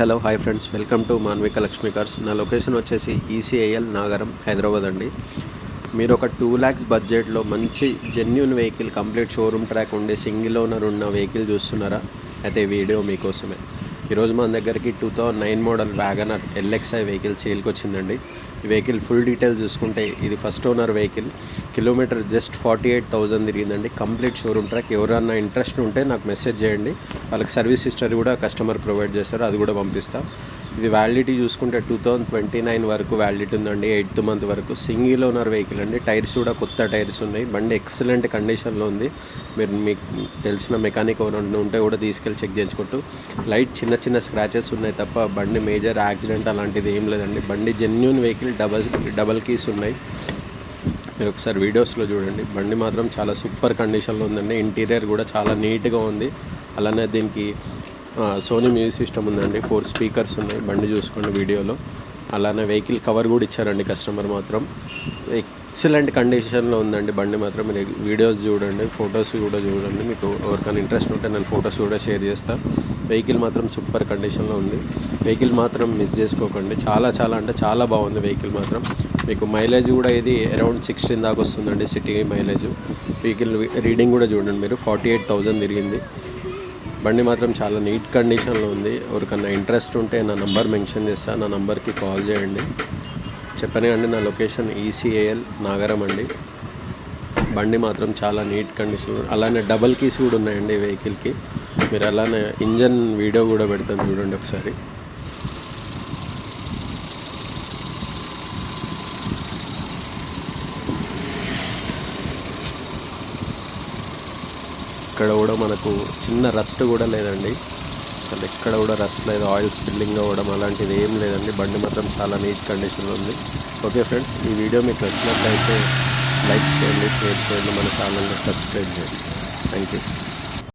Hello hi friends, welcome to Manvika Lakshmi cars. నా location వచ్చేసి ECIL Nagaram, Hyderabad అండి. మీరు ఒక 2 lakhs బడ్జెట్లో మంచి genuine vehicle, complete showroom track ఉండే సింగిల్ ఓనర్ ఉన్న వెహికల్ చూస్తున్నారా? అయితే ఈ వీడియో మీకోసమే. ఈరోజు మన దగ్గరికి 2009 మోడల్ వ్యాగనర్ ఎల్ఎక్స్ఐ వెహికల్ సేల్కి వచ్చిందండి. ఈ వెహికల్ ఫుల్ డీటెయిల్స్ చూసుకుంటే ఇది first owner vehicle. Kilometre just 48,000 తిరిగిందండి. Complete showroom track. ఎవరైనా ఇంట్రెస్ట్ ఉంటే నాకు మెసేజ్ చేయండి, వాళ్ళకి సర్వీస్ హిస్టరీ కూడా కస్టమర్ ప్రొవైడ్ చేస్తారు, అది కూడా పంపిస్తా. ఇది వ్యాలిడిటీ చూసుకుంటే 2029 వరకు వ్యాలిడిటీ ఉందండి, 8th month వరకు. సింగిల్ ఓనర్ వెహికల్ అండి. టైర్స్ కూడా కొత్త టైర్స్ ఉన్నాయి. బండి ఎక్సలెంట్ కండిషన్లో ఉంది. మీరు మీకు తెలిసిన మెకానిక్ ఎవరైనా ఉంటే కూడా తీసుకెళ్ళి చెక్ చేయించుకుంటూ. లైట్ చిన్న చిన్న స్క్రాచెస్ ఉన్నాయి తప్ప బండి మేజర్ యాక్సిడెంట్ అలాంటిది ఏం లేదండి. బండి జెన్యూన్ వెహికల్, డబల్ కీస్ ఉన్నాయి. మీరు ఒకసారి వీడియోస్లో చూడండి. బండి మాత్రం చాలా సూపర్ కండిషన్లో ఉందండి. ఇంటీరియర్ కూడా చాలా నీట్గా ఉంది. అలానే దీనికి సోనీ మ్యూజిక్ సిస్టమ్ ఉందండి. 4 స్పీకర్స్ ఉన్నాయి. బండి చూసుకోండి వీడియోలో. అలానే వెహికల్ కవర్ కూడా ఇచ్చారండి కస్టమర్ మాత్రం. ఎక్సలెంట్ కండిషన్లో ఉందండి బండి మాత్రం. మీరు వీడియోస్ చూడండి, ఫొటోస్ కూడా చూడండి. మీకు ఎవరికైనా ఇంట్రెస్ట్ ఉంటే నేను ఫొటోస్ కూడా షేర్ చేస్తాను. వెహికల్ మాత్రం సూపర్ కండిషన్లో ఉంది. వెహికల్ మాత్రం మిస్ చేసుకోకండి. చాలా అంటే చాలా బాగుంది వెహికల్ మాత్రం. మీకు మైలేజ్ కూడా ఇది అరౌండ్ 16 దాకా వస్తుందండి సిటీ మైలేజ్. వెహికల్ రీడింగ్ కూడా చూడండి మీరు, 48,000 తిరిగింది. బండి మాత్రం చాలా నీట్ కండిషన్లో ఉంది. ఎవరికన్నా ఇంట్రెస్ట్ ఉంటే నా నంబర్ మెన్షన్ చేస్తాను, నా నంబర్కి కాల్ చేయండి. చెప్పనే అండి, నా లొకేషన్ ఈసీఐఎల్ నాగరం అండి. బండి మాత్రం చాలా నీట్ కండిషన్లో. అలానే డబల్ కీస్ కూడా ఉన్నాయండి వెహికల్కి. మీరు అలానే ఇంజన్ వీడియో కూడా పెడతాను చూడండి ఒకసారి. ఇక్కడ కూడా మనకు చిన్న రస్ట్ కూడా లేదండి. అసలు ఎక్కడ కూడా రస్ట్ లేదు, ఆయిల్ స్పిల్లింగ్ అవ్వడం అలాంటిది ఏం లేదండి. బండి మాత్రం చాలా నీట్ కండిషన్లో ఉంది. ఓకే ఫ్రెండ్స్, ఈ వీడియో మీకు నచ్చినట్లయితే లైక్ చేయండి, షేర్ చేయండి, మన ఛానల్ని సబ్స్క్రైబ్ చేయండి. Thank you.